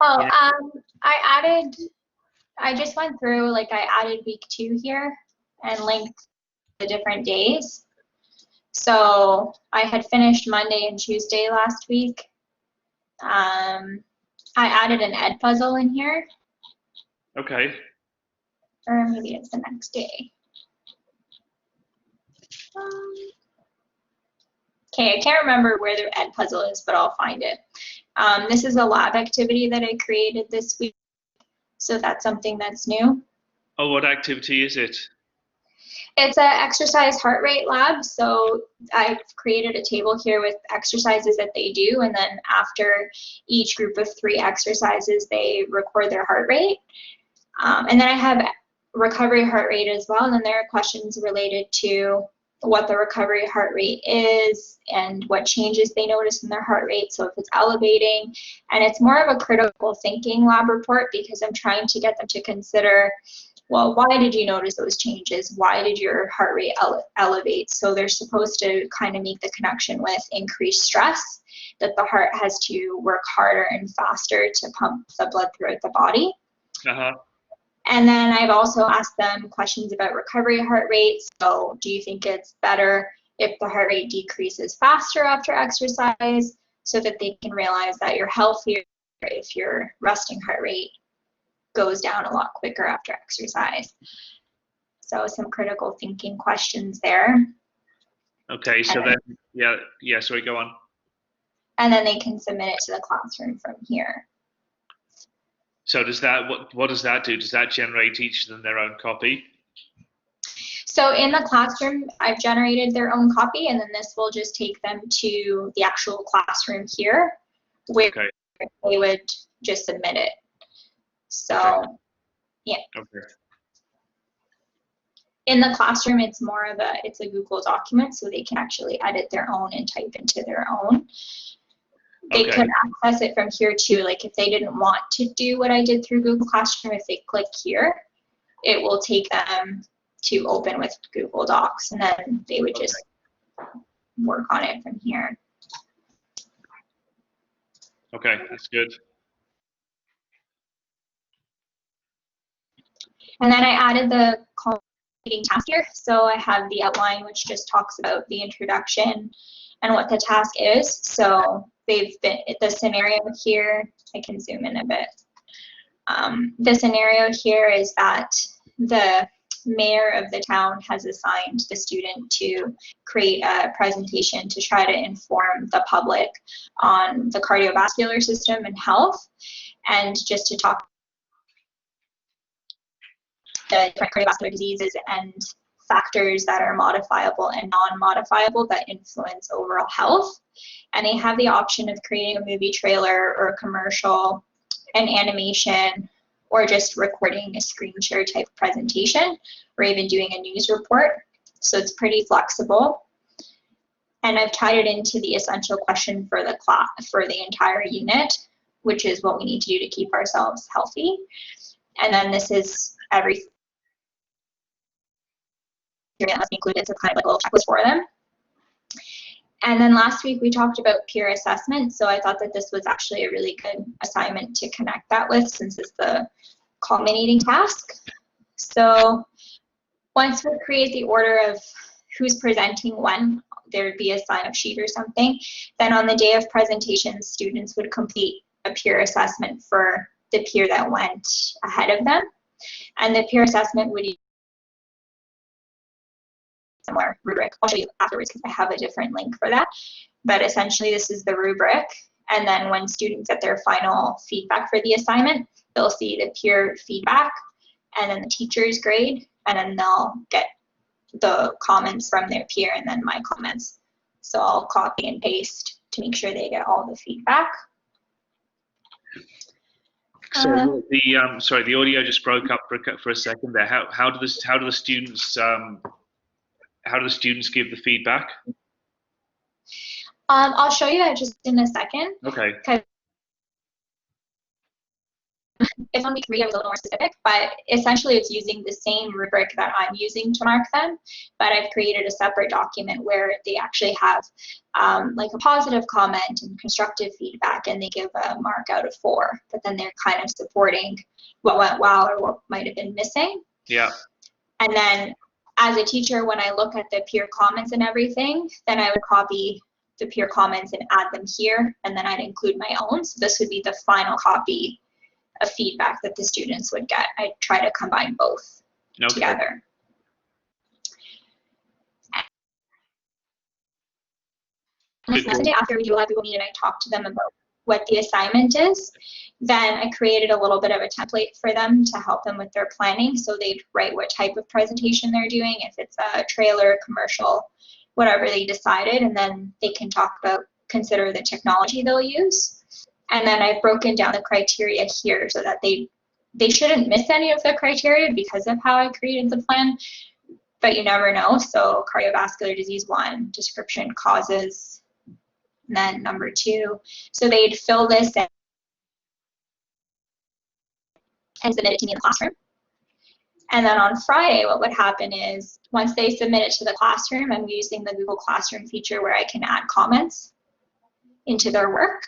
Oh, Yeah. I just went through, like I added week 2 here and linked the different days. So I had finished Monday and Tuesday last week. I added an ed puzzle in here, Okay. or maybe it's the next day. Okay, I can't remember where the ed puzzle is, but I'll find it. This is a lab activity that I created this week, so that's something that's new. Oh, what activity is it? It's an exercise heart rate lab, so I've created a table here with exercises that they do, and then after each group of 3 exercises, they record their heart rate. And then I have recovery heart rate as well, and then there are questions related to what the recovery heart rate is and what changes they notice in their heart rate, so if it's elevating. And it's more of a critical thinking lab report because I'm trying to get them to consider, well, why did you notice those changes? Why did your heart rate elevate? So they're supposed to kind of make the connection with increased stress, that the heart has to work harder and faster to pump the blood throughout the body. Uh-huh. And then I've also asked them questions about recovery heart rate. So do you think it's better if the heart rate decreases faster after exercise, so that they can realize that you're healthier if your resting heart rate goes down a lot quicker after exercise? So some critical thinking questions there. Okay, so then, yeah, sorry, go on. And then they can submit it to the classroom from here. So does that, what does that do? Does that generate each of them their own copy? So in the classroom, I've generated their own copy, and then this will just take them to the actual classroom here, where Okay. they would just submit it. So, Okay. yeah. Okay. In the classroom, it's more of it's a Google document, so they can actually edit their own and type into their own. They Okay. could access it from here too. Like if they didn't want to do what I did through Google Classroom, if they click here, it will take them to open with Google Docs, and then they would just work on it from here. Okay, that's good. And then I added the completing task here. So I have the outline, which just talks about the introduction and what the task is. So they've been, the scenario here, I can zoom in a bit. The scenario here is that the mayor of the town has assigned the student to create a presentation to try to inform the public on the cardiovascular system and health, and just to talk the different cardiovascular diseases and factors that are modifiable and non-modifiable that influence overall health. And they have the option of creating a movie trailer or a commercial, an animation, or just recording a screen share type presentation, or even doing a news report. So it's pretty flexible. And I've tied it into the essential question for the class, for the entire unit, which is what we need to do to keep ourselves healthy. And then this is everything that must be included, so kind of like a little checklist for them. And then last week we talked about peer assessment, so I thought that this was actually a really good assignment to connect that with, since it's the culminating task. So once we create the order of who's presenting when, there'd be a sign-up sheet or something. Then on the day of presentation, students would complete a peer assessment for the peer that went ahead of them. And the peer assessment would use a similar rubric. I'll show you afterwards because I have a different link for that. But essentially this is the rubric. And then when students get their final feedback for the assignment, they'll see the peer feedback and then the teacher's grade, and then they'll get the comments from their peer and then my comments. So I'll copy and paste to make sure they get all the feedback. So sorry, the audio just broke up for a second there. How do the students give the feedback? I'll show you that just in a second. Okay. if on week 3 I was a little more specific, but essentially it's using the same rubric that I'm using to mark them, but I've created a separate document where they actually have like a positive comment and constructive feedback, and they give a mark out of 4, but then they're kind of supporting what went well or what might have been missing. Yeah. And then as a teacher, when I look at the peer comments and everything, then I would copy the peer comments and add them here, and then I'd include my own. So this would be the final copy of feedback that the students would get. I try to combine both together. And the day after we do a live Google Meet and I talk to them about what the assignment is, then I created a little bit of a template for them to help them with their planning. So they'd write what type of presentation they're doing, if it's a trailer, commercial, whatever they decided, and then they can talk about, consider the technology they'll use. And then I've broken down the criteria here so that they shouldn't miss any of the criteria because of how I created the plan, but you never know. So cardiovascular disease 1, description, causes, and then number 2. So they'd fill this in and submit it to me in the classroom. And then on Friday, what would happen is once they submit it to the classroom, I'm using the Google Classroom feature where I can add comments into their work.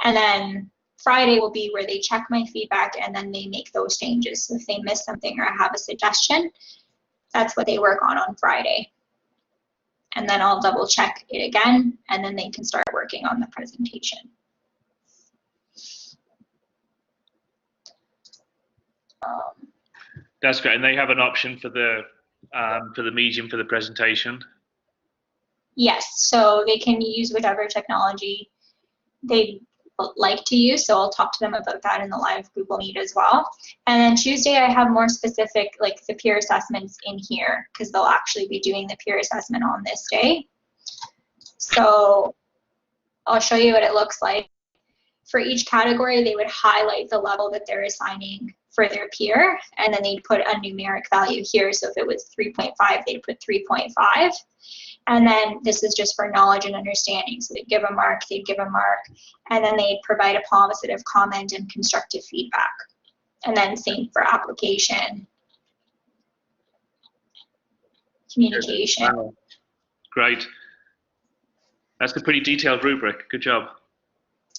And then Friday will be where they check my feedback and then they make those changes. So if they miss something or have a suggestion, that's what they work on Friday. And then I'll double check it again, and then they can start working on the presentation. That's great. And they have an option for the medium for the presentation? Yes, so they can use whatever technology they like to use. So I'll talk to them about that in the live Google Meet as well. And then Tuesday, I have more specific, like the peer assessments in here, because they'll actually be doing the peer assessment on this day. So I'll show you what it looks like. For each category, they would highlight the level that they're assigning for their peer, and then they'd put a numeric value here. So if it was 3.5, they'd put 3.5. And then this is just for knowledge and understanding. So they'd give a mark, and then they'd provide a positive comment and constructive feedback. And then same for application, communication. Wow. Great. That's a pretty detailed rubric. Good job.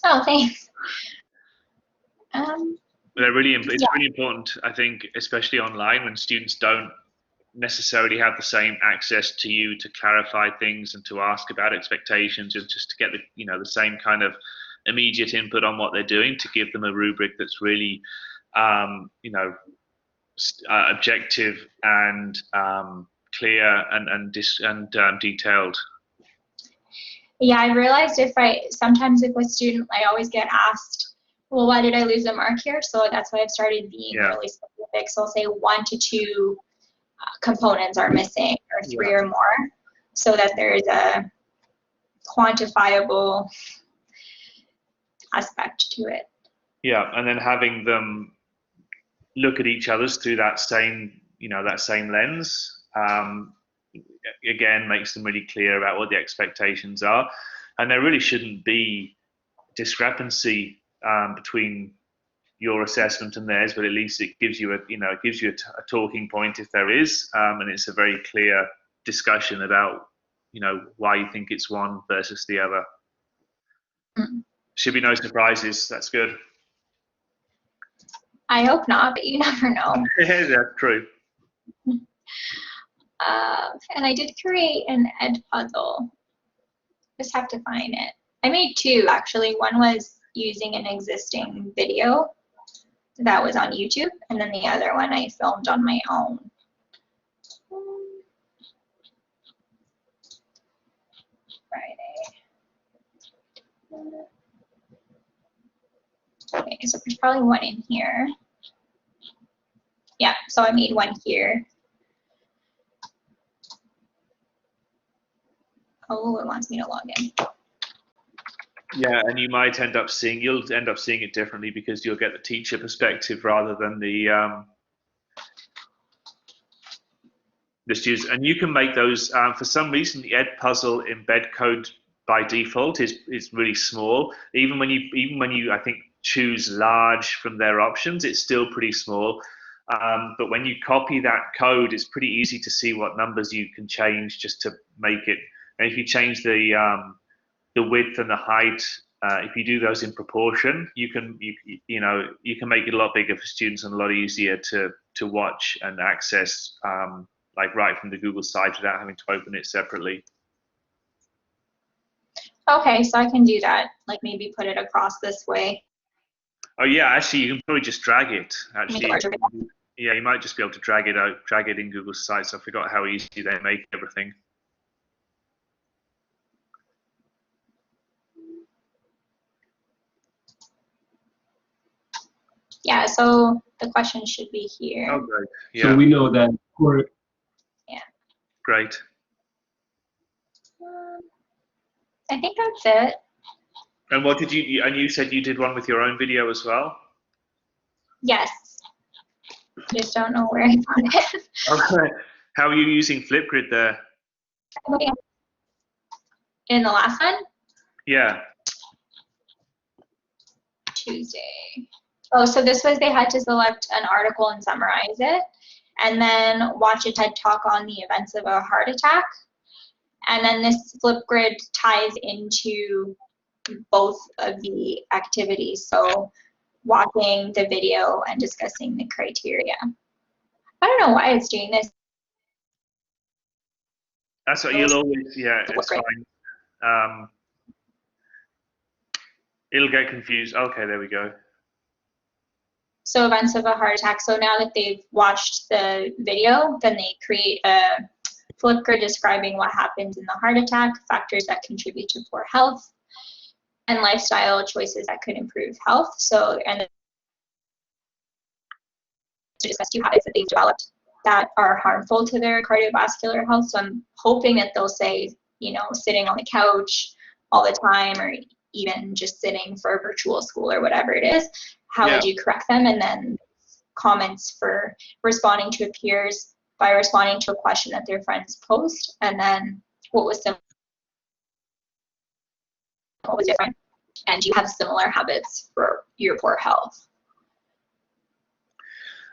Oh, thanks. They're really, it's really important, I think, especially online when students don't necessarily have the same access to you to clarify things and to ask about expectations, and just to get the same kind of immediate input on what they're doing, to give them a rubric that's really objective and clear and detailed. Yeah, I realized sometimes if a student, I always get asked, well, why did I lose a mark here? So that's why I've started being really specific. So I'll say 1 to 2 components are missing, or 3 or more, so that there is a quantifiable aspect to it. Yeah, and then having them look at each other's through that same lens, again, makes them really clear about what the expectations are, and there really shouldn't be discrepancy between your assessment and theirs, but at least it gives you a talking point if there is, and it's a very clear discussion about why you think it's one versus the other. Should be no surprises. That's good. I hope not, but you never know. Yeah, that's true. And I did create an ed puzzle. Just have to find it. I made 2 actually. One was using an existing video that was on YouTube, and then the other one I filmed on my own. Friday. Okay, so there's probably one in here. Yeah, so I made one here. Oh, it wants me to log in. Yeah, and you'll end up seeing it differently because you'll get the teacher perspective rather than the students. And you can make those. For some reason, the Ed Puzzle embed code by default is really small. Even when you, I think choose large from their options, it's still pretty small. But when you copy that code, it's pretty easy to see what numbers you can change just to make it. And if you change the width and the height, if you do those in proportion, you can make it a lot bigger for students and a lot easier to watch and access, like right from the Google site without having to open it separately. Okay, so I can do that, like maybe put it across this way. Oh yeah, actually you can probably just drag it. Actually, yeah, you might just be able to drag it in Google Sites. I forgot how easy they make everything. Yeah, so the question should be here. Oh, great. Yeah. So we know that for... Yeah. Great. I think that's it. And what did you? And you said you did one with your own video as well. Yes. Just don't know where I put it. Okay. How are you using Flipgrid there? In the last one? Yeah. Tuesday. Oh, so this was they had to select an article and summarize it, and then watch a TED Talk on the events of a heart attack. And then this Flipgrid ties into both of the activities. So watching the video and discussing the criteria. I don't know why it's doing this. That's what you'll always, yeah, it's fine. It'll get confused. Okay, there we go. So events of a heart attack. So now that they've watched the video, then they create a Flipgrid describing what happens in the heart attack, factors that contribute to poor health, and lifestyle choices that could improve health. So, and to discuss 2 habits that they've developed that are harmful to their cardiovascular health. So I'm hoping that they'll say, you know, sitting on the couch all the time, or even just sitting for a virtual school or whatever it is. How would you correct them? And then comments for responding to peers by responding to a question that their friends post, and then what was different, and do you have similar habits for your poor health?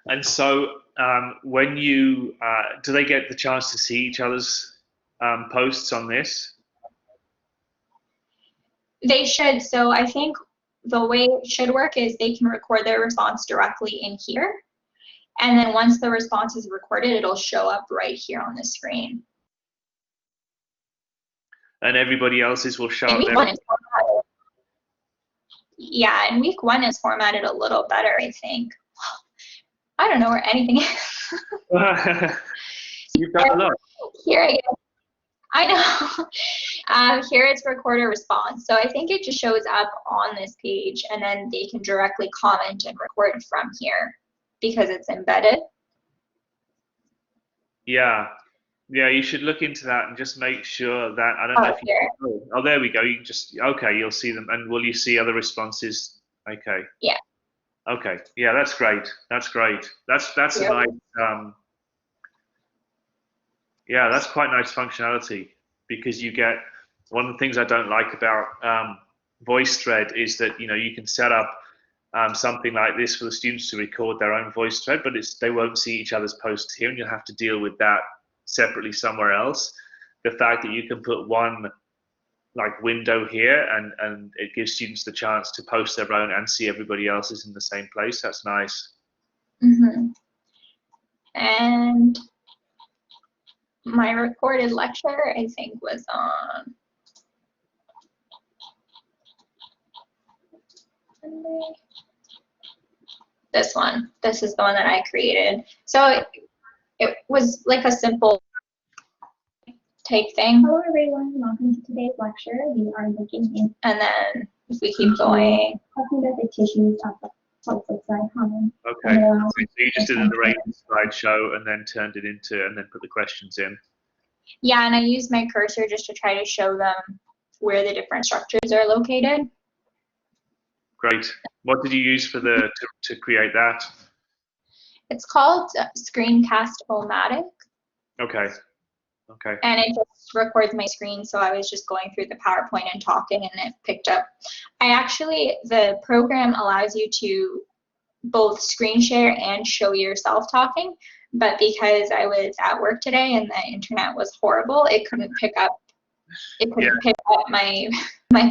And so when you, do they get the chance to see each other's posts on this? They should. So I think the way it should work is they can record their response directly in here. And then once the response is recorded, it'll show up right here on the screen. And everybody else's will show up there? Yeah, and week 1 is formatted a little better, I think. I don't know where anything is. You've got a lot. Here I go. I know. Here it's record a response. So I think it just shows up on this page, and then they can directly comment and record from here because it's embedded. Yeah. Yeah, you should look into that and just make sure that, I don't know if you, oh, there we go. You can just, okay, you'll see them. And will you see other responses? Okay. Yeah. Okay. Yeah, that's great. That's great. That's a nice, yeah, that's quite nice functionality, because you get, one of the things I don't like about VoiceThread is that, you know, you can set up something like this for the students to record their own VoiceThread, but they won't see each other's posts here, and you'll have to deal with that separately somewhere else. The fact that you can put one like window here and it gives students the chance to post their own and see everybody else's in the same place, that's nice. Mm-hmm. And my recorded lecture, I think, was on Sunday. This one. This is the one that I created. So it was like a simple type thing. Hello everyone, welcome to today's lecture. We are looking in. And then if we keep going. Talking about the tissues of the pelvic side common. Okay, so you just did an arranged slideshow and then turned it into, and then put the questions in. Yeah, and I used my cursor just to try to show them where the different structures are located. Great. What did you use for the to create that? It's called Screencast-O-Matic. Okay. Okay. And it just records my screen, so I was just going through the PowerPoint and talking, and it picked up. The program allows you to both screen share and show yourself talking, but because I was at work today and the internet was horrible, it couldn't pick up my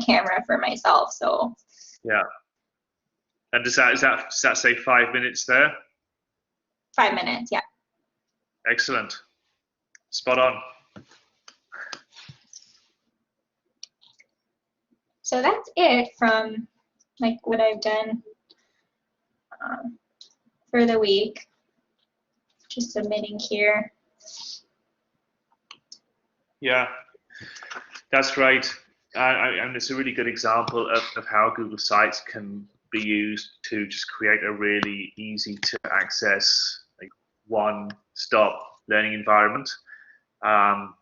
camera for myself. So yeah. And does that say 5 minutes there? 5 minutes, yeah. Excellent. Spot on. So that's it from like what I've done for the week. Just submitting here. Yeah, that's great. And it's a really good example of how Google Sites can be used to just create a really easy to access, like, one-stop learning environment. And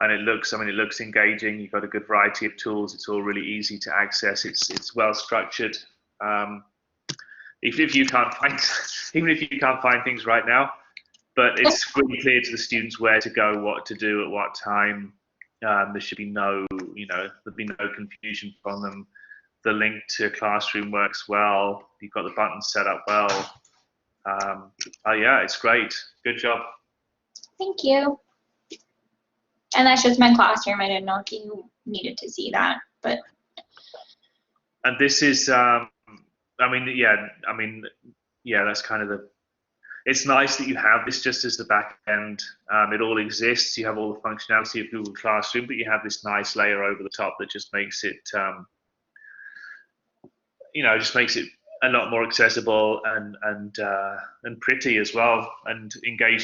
it looks engaging. You've got a good variety of tools. It's all really easy to access. It's well structured. Even if you can't find things right now, but it's really clear to the students where to go, what to do at what time. There should be there'll be no confusion from them. The link to Classroom works well. You've got the buttons set up well. Yeah, it's great. Good job. Thank you. And that's just my classroom. I didn't know if you needed to see that, but. And this is, that's kind of it's nice that you have this just as the back end. It all exists. You have all the functionality of Google Classroom, but you have this nice layer over the top that just makes it, a lot more accessible and pretty as well, and engaging.